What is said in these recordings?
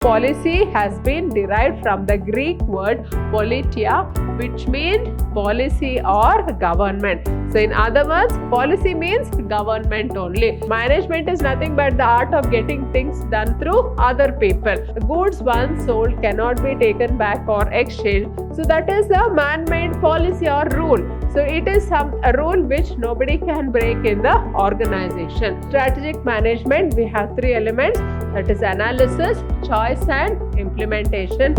Policy has been derived from the Greek word politia, which means policy or government. So in other words, policy means government only. Management is nothing but the art of getting things done through other people. Goods once sold cannot be taken back or exchanged. So that is a man-made policy or rule. So it is a rule which nobody can break in the organization. Strategic management, we have three elements, that is analysis, choice and implementation.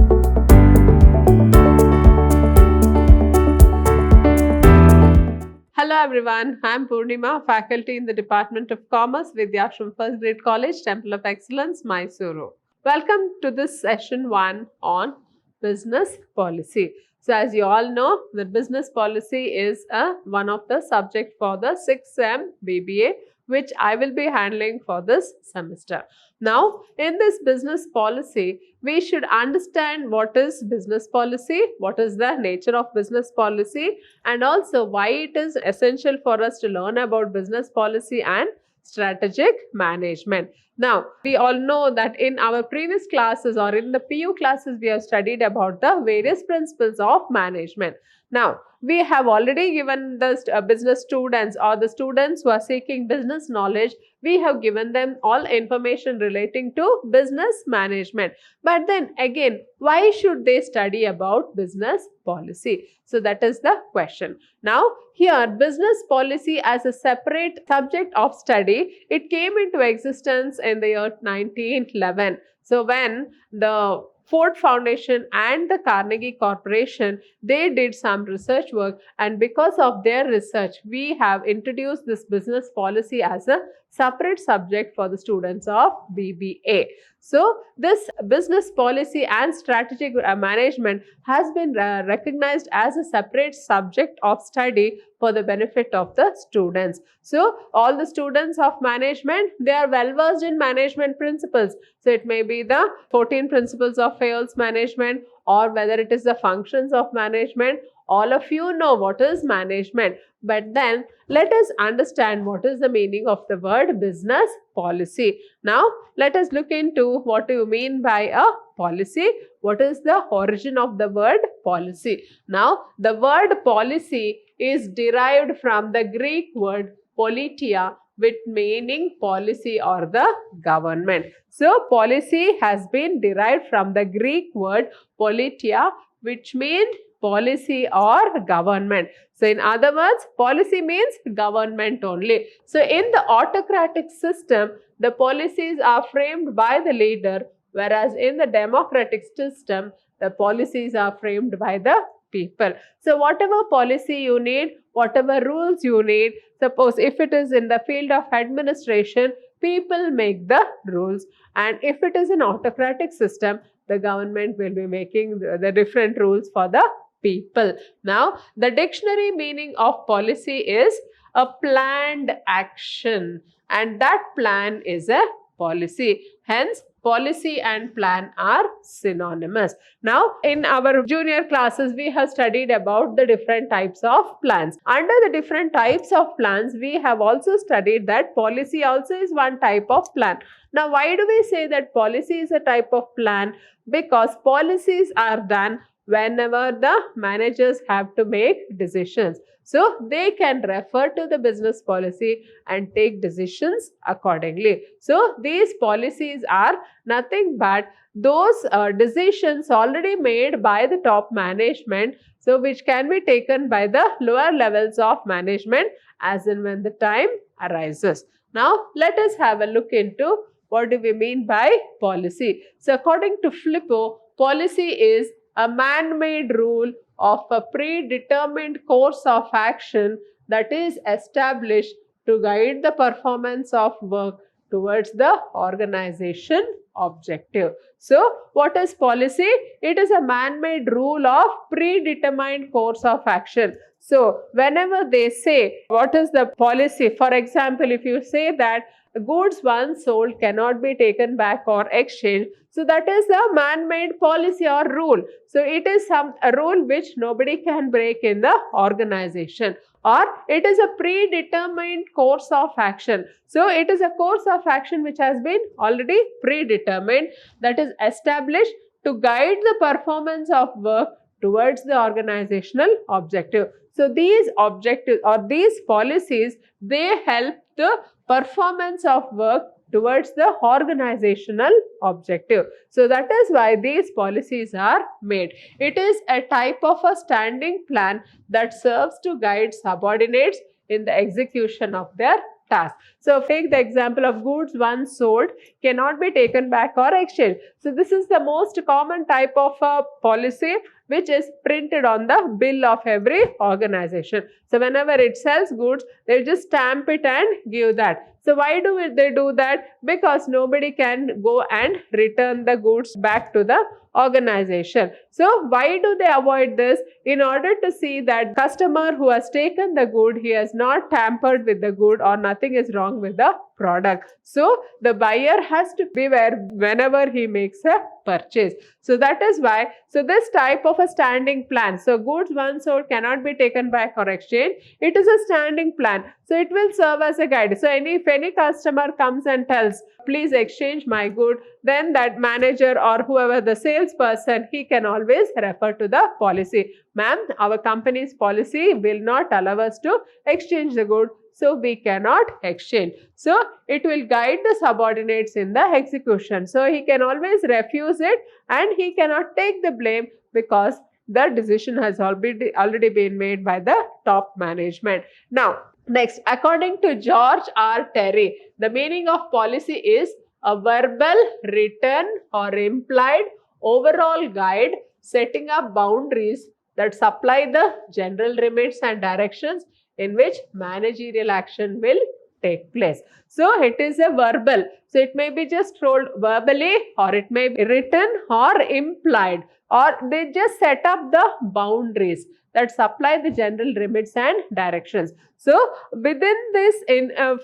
Hello everyone, I am Purnima, faculty in the Department of Commerce, Vidhyaashram First Grade College, Temple of Excellence, MYSURU. Welcome to this session 1 on business policy. So as you all know, the business policy is one of the subject for the 6th sem B.B.A, which I will be handling for this semester. Now, in this business policy, we should understand what is business policy, what is the nature of business policy, and also why it is essential for us to learn about business policy and strategic management. Now, we all know that in our previous classes or in the PU classes, we have studied about the various principles of management. Now, we have already given the business students or the students who are seeking business knowledge, we have given them all information relating to business management. But then again, why should they study about business policy? So that is the question. Now, here business policy as a separate subject of study, it came into existence in the year 1911. So when the Ford Foundation and the Carnegie Corporation, they did some research work, and because of their research, we have introduced this business policy as a separate subject for the students of B.B.A. So this business policy and strategic management has been recognized as a separate subject of study for the benefit of the students. So all the students of management, they are well versed in management principles. So it may be the 14 principles of sales management, or whether it is the functions of management. All of you know what is management. But then let us understand what is the meaning of the word business policy. Now let us look into what do you mean by a policy. What is the origin of the word policy? Now the word policy is derived from the Greek word politia, with meaning policy or the government. So policy has been derived from the Greek word politia, which means policy or government. So in other words, policy means government only. So in the autocratic system, the policies are framed by the leader, whereas in the democratic system, the policies are framed by the people. So whatever policy you need, whatever rules you need, suppose if it is in the field of administration, people make the rules, and if it is an autocratic system, the government will be making the different rules for the people. Now, the dictionary meaning of policy is a planned action, and that plan is a policy. Hence, policy and plan are synonymous. Now, in our junior classes, we have studied about the different types of plans. Under the different types of plans, we have also studied that policy also is one type of plan. Now, why do we say that policy is a type of plan? Because policies are done whenever the managers have to make decisions. So they can refer to the business policy and take decisions accordingly. So these policies are nothing but those decisions already made by the top management, so which can be taken by the lower levels of management as and when the time arises. Now let us have a look into what do we mean by policy. So according to Filippo, policy is a man-made rule of a predetermined course of action that is established to guide the performance of work towards the organization objective. So, what is policy? It is a man-made rule of predetermined course of action. So, whenever they say what is the policy, for example, if you say that goods once sold cannot be taken back or exchanged. So that is a man-made policy or rule. So it is a rule which nobody can break in the organization, or it is a predetermined course of action. So it is a course of action which has been already predetermined, that is established to guide the performance of work towards the organizational objective. So these objectives or these policies, they help the performance of work towards the organizational objective. So that is why these policies are made. It is a type of a standing plan that serves to guide subordinates in the execution of their task. So take the example of goods once sold cannot be taken back or exchanged. So this is the most common type of a policy which is printed on the bill of every organization. So whenever it sells goods, they just stamp it and give that. So why do they do that? Because nobody can go and return the goods back to the organization. So why do they avoid this? In order to see that customer who has taken the good, he has not tampered with the good or nothing is wrong with the product. So the buyer has to beware whenever he makes a purchase. So that is why, so this type of a standing plan, so goods once sold cannot be taken back or exchanged. It is a standing plan. So it will serve as a guide. So if any customer comes and tells, please exchange my good, then that manager or whoever the salesperson, he can always refer to the policy. Ma'am, our company's policy will not allow us to exchange the good, so we cannot exchange. So it will guide the subordinates in the execution. So he can always refuse it and he cannot take the blame because the decision has already been made by the top management. Now, next, according to George R. Terry, the meaning of policy is a verbal, written or implied overall guide setting up boundaries that supply the general limits and directions in which managerial action will take place. So it is a verbal. So it may be just told verbally or it may be written or implied, or they just set up the boundaries that supply the general limits and directions. So within this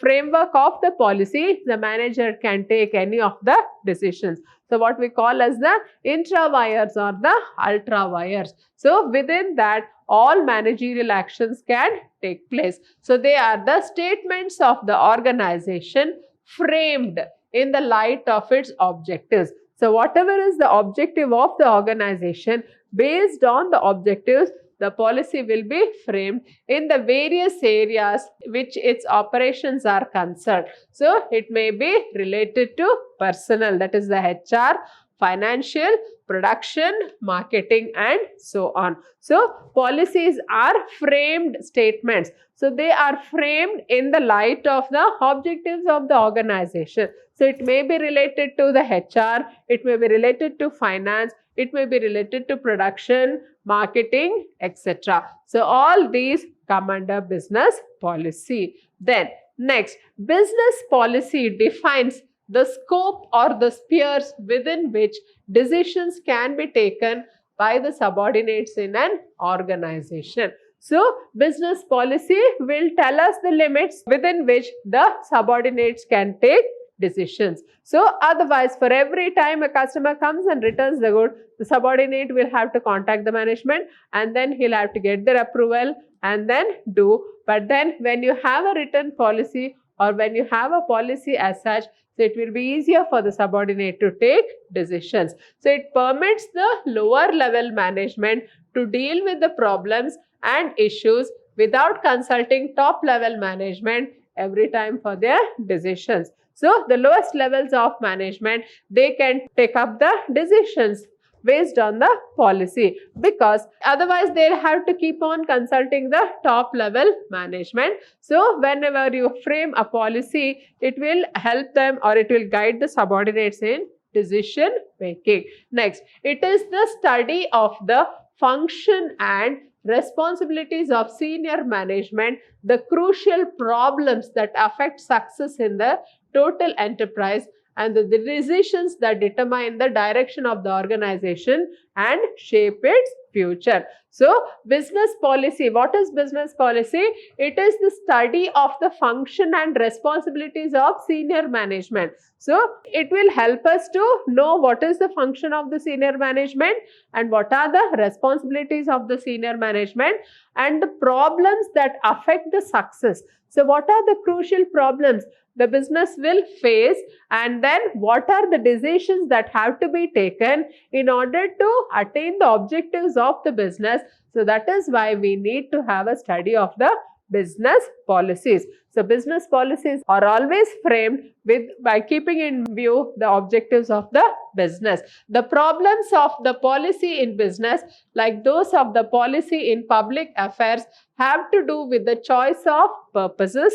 framework of the policy, the manager can take any of the decisions. So what we call as the intra-wires or the ultra-wires. So within that, all managerial actions can take place. So they are the statements of the organization framed in the light of its objectives. So whatever is the objective of the organization, based on the objectives, the policy will be framed in the various areas which its operations are concerned. So it may be related to personnel, that is the HR, financial, production, marketing and so on. So policies are framed statements. So they are framed in the light of the objectives of the organization. So it may be related to the HR, it may be related to finance, it may be related to production, marketing, etc. So all these come under business policy. Then next, business policy defines the scope or the spheres within which decisions can be taken by the subordinates in an organization. So business policy will tell us the limits within which the subordinates can take decisions. So otherwise, for every time a customer comes and returns the good, the subordinate will have to contact the management and then he'll have to get their approval and then do. But then when you have a written policy or when you have a policy as such, so it will be easier for the subordinate to take decisions. So it permits the lower level management to deal with the problems and issues without consulting top level management every time for their decisions. So the lowest levels of management, they can take up the decisions based on the policy, because otherwise they'll have to keep on consulting the top level management. So whenever you frame a policy, it will help them or it will guide the subordinates in decision making. Next, it is the study of the function and responsibilities of senior management, the crucial problems that affect success in the total enterprise, and the decisions that determine the direction of the organization and shape its future. So business policy, what is business policy? It is the study of the function and responsibilities of senior management. So it will help us to know what is the function of the senior management and what are the responsibilities of the senior management and the problems that affect the success. So what are the crucial problems the business will face, and then what are the decisions that have to be taken in order to attain the objectives of the business. So that is why we need to have a study of the business policies. So business policies are always framed by keeping in view the objectives of the business. The problems of the policy in business, like those of the policy in public affairs, have to do with the choice of purposes,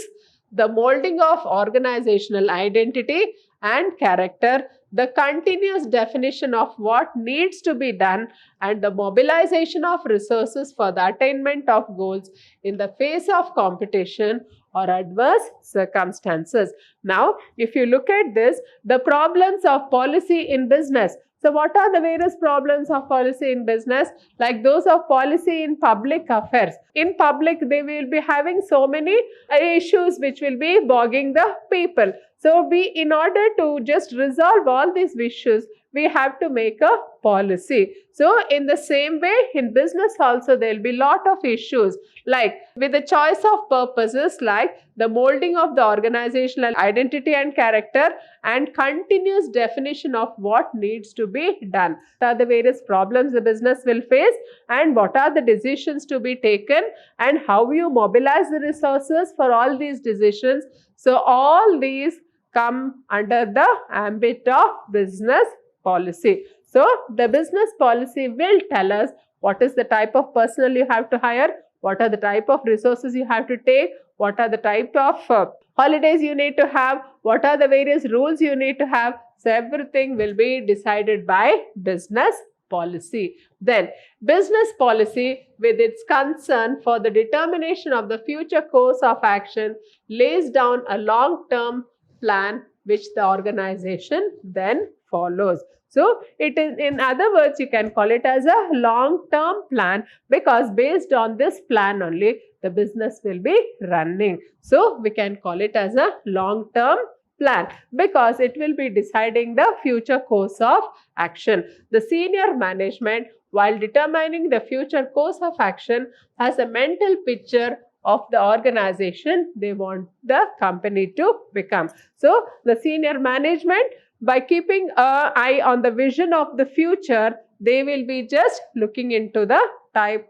the molding of organizational identity and character, the continuous definition of what needs to be done, and the mobilization of resources for the attainment of goals in the face of competition or adverse circumstances. Now, if you look at this, the problems of policy in business. So what are the various problems of policy in business? Like those of policy in public affairs. In public, they will be having so many issues which will be bogging the people. So in order to just resolve all these issues, we have to make a policy. So in the same way, in business also, there will be lot of issues like with the choice of purposes, like the molding of the organizational identity and character and continuous definition of what needs to be done. What are the various problems the business will face and what are the decisions to be taken and how you mobilize the resources for all these decisions. So all these come under the ambit of business policy. So the business policy will tell us what is the type of personnel you have to hire, what are the type of resources you have to take, what are the type of holidays you need to have, what are the various rules you need to have. So everything will be decided by business policy. Then business policy, with its concern for the determination of the future course of action, lays down a long-term plan which the organization then follows. So it is, in other words, you can call it as a long-term plan, because based on this plan only the business will be running. So we can call it as a long-term plan because it will be deciding the future course of action. The senior management, while determining the future course of action, has a mental picture of the organization they want the company to become. So the senior management, by keeping an eye on the vision of the future, they will be just looking into the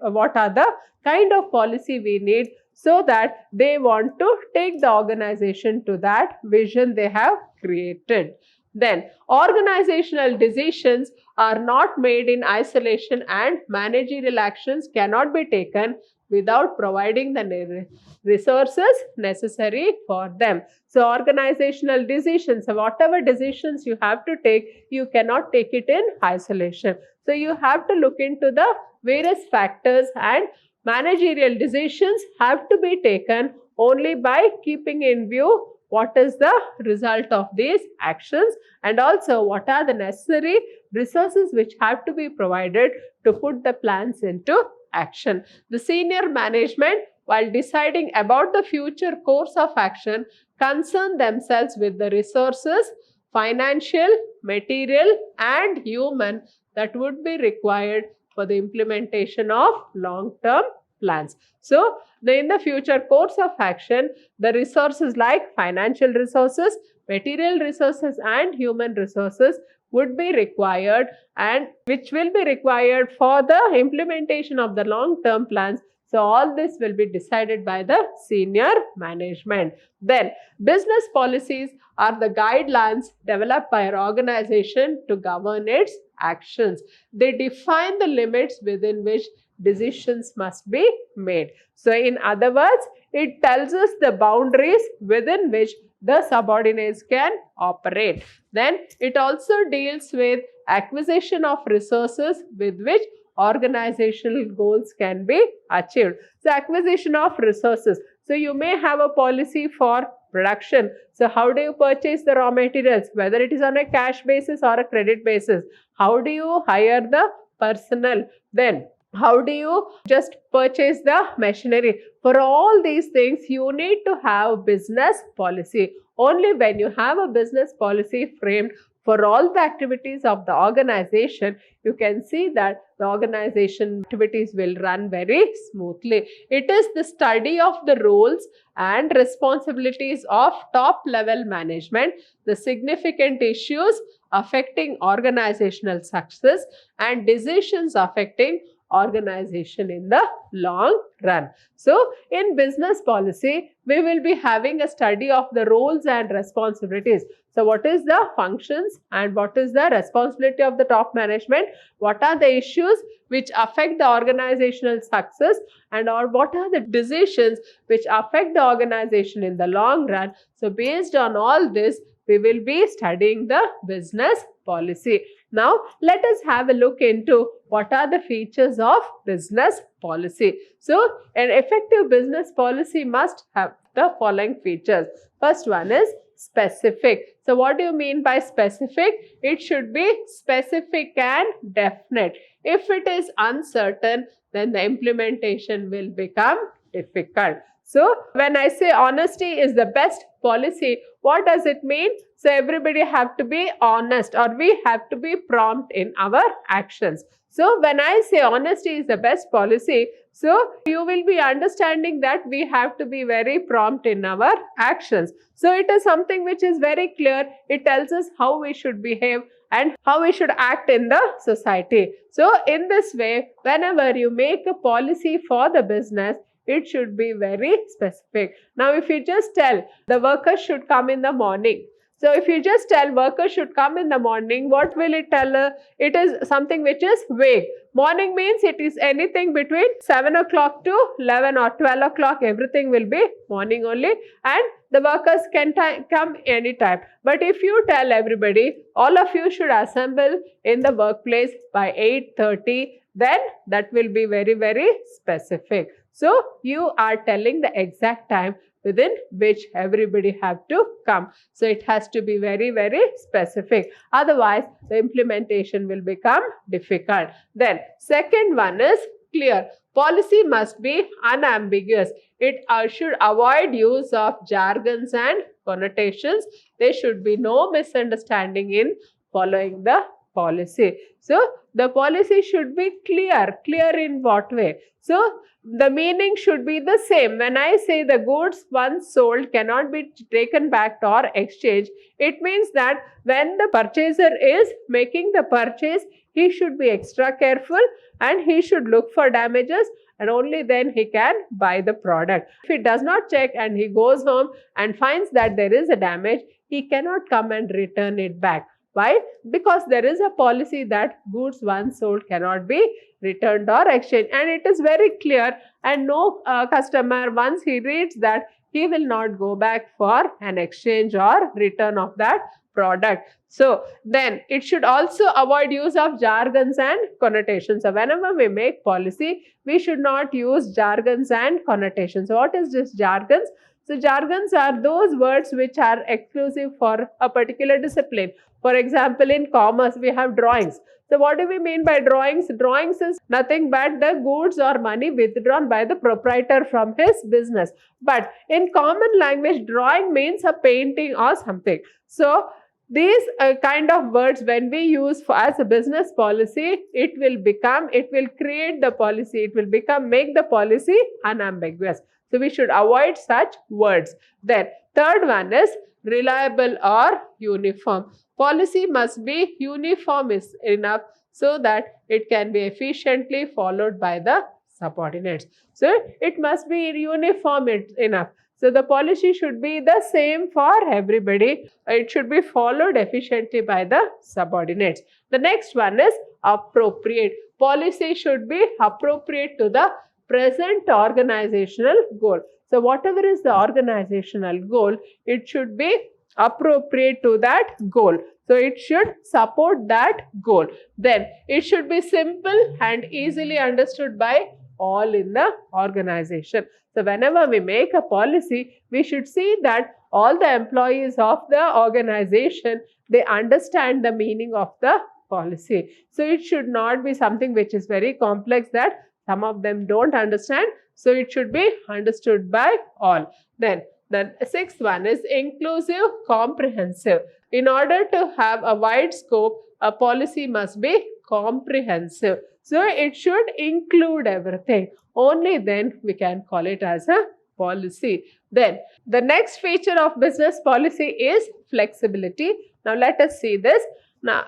what are the kind of policy we need, so that they want to take the organization to that vision they have created. Then organizational decisions are not made in isolation and managerial actions cannot be taken without providing the resources necessary for them. So organizational decisions, whatever decisions you have to take, you cannot take it in isolation. So you have to look into the various factors, and managerial decisions have to be taken only by keeping in view what is the result of these actions and also what are the necessary resources which have to be provided to put the plans into action. The senior management, while deciding about the future course of action, concern themselves with the resources, financial, material and human, that would be required for the implementation of long-term plans. So, in the future course of action, the resources like financial resources, material resources and human resources would be required, and which will be required for the implementation of the long-term plans. So all this will be decided by the senior management. Then business policies are the guidelines developed by an organization to govern its actions. They define the limits within which decisions must be made. So in other words, it tells us the boundaries within which the subordinates can operate. Then it also deals with acquisition of resources with which organizational goals can be achieved. So acquisition of resources. So you may have a policy for production. So how do you purchase the raw materials, whether it is on a cash basis or a credit basis? How do you hire the personnel? Then How do you just purchase the machinery? For all these things, you need to have business policy. Only when you have a business policy framed for all the activities of the organization, you can see that the organization activities will run very smoothly. It is the study of the roles and responsibilities of top level management, the significant issues affecting organizational success, and decisions affecting organization in the long run. So, in business policy, we will be having a study of the roles and responsibilities. So, what is the functions and what is the responsibility of the top management? What are the issues which affect the organizational success, and or what are the decisions which affect the organization in the long run? So, based on all this, we will be studying the business policy. Now, let us have a look into what are the features of business policy. So, an effective business policy must have the following features. First one is specific. So, what do you mean by specific? It should be specific and definite. If it is uncertain, then the implementation will become difficult. So, when I say honesty is the best policy, what does it mean? So, everybody have to be honest, or we have to be prompt in our actions. So, when I say honesty is the best policy, so you will be understanding that we have to be very prompt in our actions. So, it is something which is very clear. It tells us how we should behave and how we should act in the society. So, in this way, whenever you make a policy for the business, it should be very specific. Now, if you just tell the workers should come in the morning, so if you just tell workers should come in the morning, what will it tell? It is something which is vague. Morning means it is anything between 7 o'clock to 11 or 12 o'clock. Everything will be morning only, and the workers can come anytime. But if you tell everybody, all of you should assemble in the workplace by 8:30, then that will be very, very specific. So, you are telling the exact time within which everybody have to come. So, it has to be very, very specific. Otherwise, the implementation will become difficult. Then, second one is clear. Policy must be unambiguous. It should avoid use of jargons and connotations. There should be no misunderstanding in following the policy. So, the policy should be clear. Clear in what way? So, the meaning should be the same. When I say the goods once sold cannot be taken back or exchanged, it means that when the purchaser is making the purchase, he should be extra careful and he should look for damages, and only then he can buy the product. If he does not check and he goes home and finds that there is a damage, he cannot come and return it back. Why? Because there is a policy that goods once sold cannot be returned or exchanged, and it is very clear, and no customer, once he reads that, he will not go back for an exchange or return of that product. So, then it should also avoid use of jargons and connotations. So, whenever we make policy, we should not use jargons and connotations. So, what is this jargons? So, jargons are those words which are exclusive for a particular discipline. For example, in commerce, we have drawings. So, what do we mean by drawings? Drawings is nothing but the goods or money withdrawn by the proprietor from his business. But in common language, drawing means a painting or something. So, these kind of words, when we use as a business policy, it will create the policy, it will make the policy unambiguous. So, we should avoid such words. Then, third one is reliable or uniform. Policy must be uniform enough so that it can be efficiently followed by the subordinates. So, it must be uniform enough. So, the policy should be the same for everybody. It should be followed efficiently by the subordinates. The next one is appropriate. Policy should be appropriate to the present organizational goal. So, whatever is the organizational goal, it should be appropriate to that goal. So, it should support that goal. Then, it should be simple and easily understood by all in the organization. So, whenever we make a policy, we should see that all the employees of the organization, they understand the meaning of the policy. So it should not be something which is very complex that some of them don't understand. So it should be understood by all. Then the sixth one is inclusive, comprehensive. In order to have a wide scope, a policy must be comprehensive. So it should include everything. Only then we can call it as a policy. Then the next feature of business policy is flexibility. Now let us see this. Now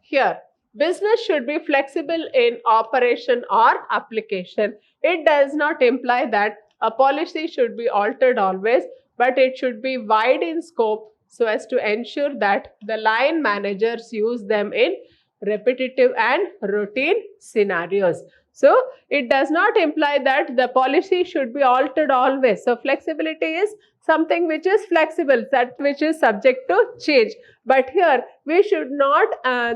here, business should be flexible in operation or application. It does not imply that a policy should be altered always, but it should be wide in scope so as to ensure that the line managers use them in repetitive and routine scenarios. So it does not imply that the policy should be altered always. So flexibility is something which is flexible, that which is subject to change. But here we should not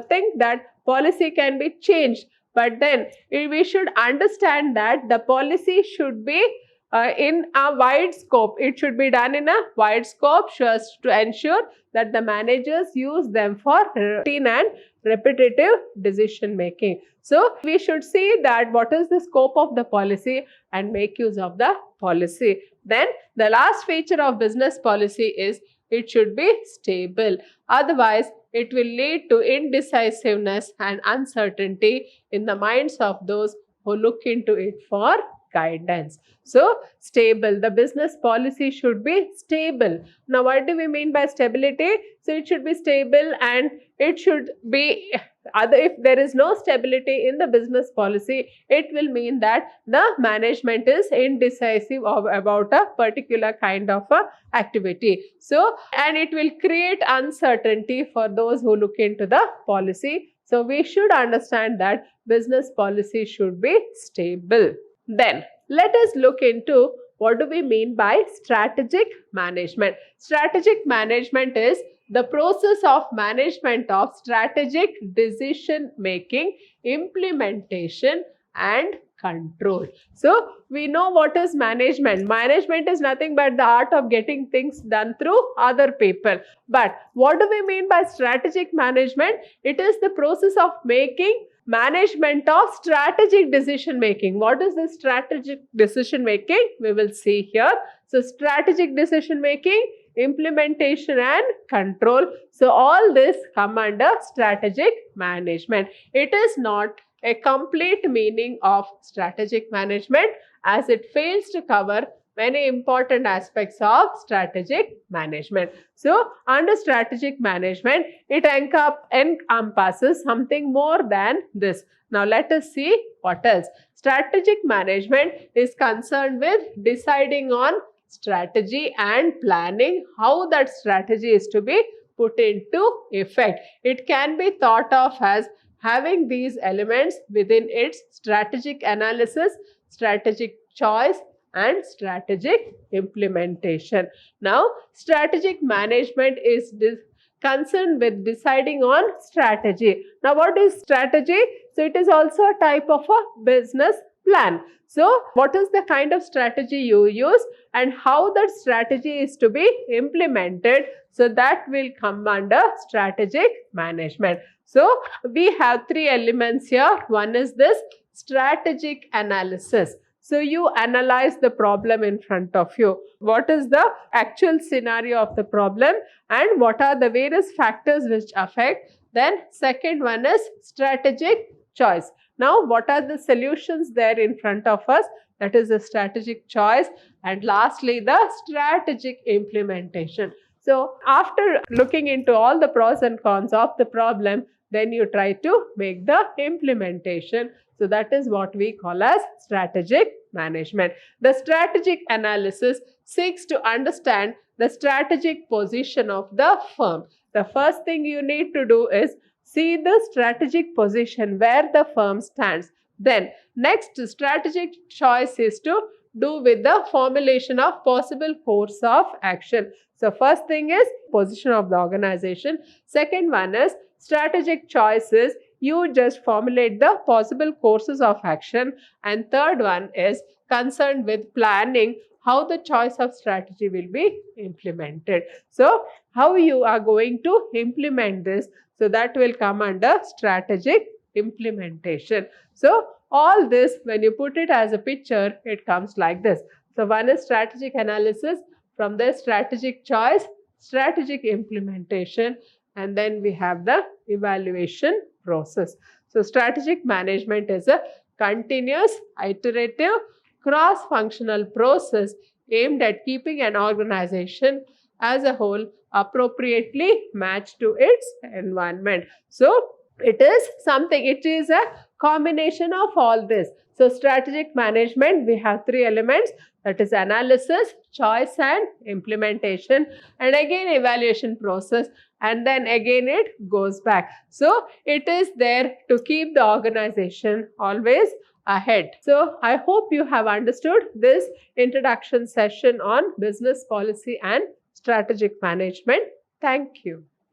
think that policy can be changed. But then we should understand that the policy should be in a wide scope. It should be done in a wide scope so as to ensure that the managers use them for routine and repetitive decision making. So we should see that what is the scope of the policy and make use of the policy. Then the last feature of business policy is it should be stable. Otherwise, it will lead to indecisiveness and uncertainty in the minds of those who look into it for guidance. So stable, the business policy should be stable. Now what do we mean by stability? So it should be stable and it should be if there is no stability in the business policy, it will mean that the management is indecisive about a particular kind of activity. So, and it will create uncertainty for those who look into the policy. So we should understand that business policy should be stable. Then let us look into what do we mean by strategic management. Strategic management is the process of management of strategic decision making, implementation and control. So we know what is management. Management is nothing but the art of getting things done through other people. But what do we mean by strategic management? It is the process of making management of strategic decision making. What is the strategic decision making? We will see here. So strategic decision making, implementation and control. So all this come under strategic management. It is not a complete meaning of strategic management as it fails to cover many important aspects of strategic management. So under strategic management, it encompasses something more than this. Now let us see what else. Strategic management is concerned with deciding on strategy and planning how that strategy is to be put into effect. It can be thought of as having these elements within its strategic analysis, strategic choice and strategic implementation. Now, strategic management is concerned with deciding on strategy. Now, what is strategy? So, it is also a type of a business plan. So, what is the kind of strategy you use and how that strategy is to be implemented? So, that will come under strategic management. So, we have three elements here. One is this strategic analysis. So, you analyze the problem in front of you. What is the actual scenario of the problem and what are the various factors which affect? Then, second one is strategic choice. Now, what are the solutions there in front of us? That is the strategic choice. And lastly, the strategic implementation. So, after looking into all the pros and cons of the problem, then you try to make the implementation. So, that is what we call as strategic management. The strategic analysis seeks to understand the strategic position of the firm. The first thing you need to do is see the strategic position where the firm stands. Then, next strategic choice is to do with the formulation of possible course of action. So, first thing is position of the organization. Second one is strategic choices. You just formulate the possible courses of action. And third one is concerned with planning how the choice of strategy will be implemented. So how you are going to implement this, so that will come under strategic implementation. So all this, when you put it as a picture, it comes like this. So one is strategic analysis, from there strategic choice, strategic implementation, and then we have the evaluation process. So strategic management is a continuous, iterative, cross-functional process aimed at keeping an organization as a whole appropriately matched to its environment. So it is something, it is a combination of all this. So strategic management, we have three elements, that is analysis, choice and implementation, and again evaluation process, and then again it goes back. So it is there to keep the organization always ahead. So I hope you have understood this introduction session on business policy and strategic management. Thank you.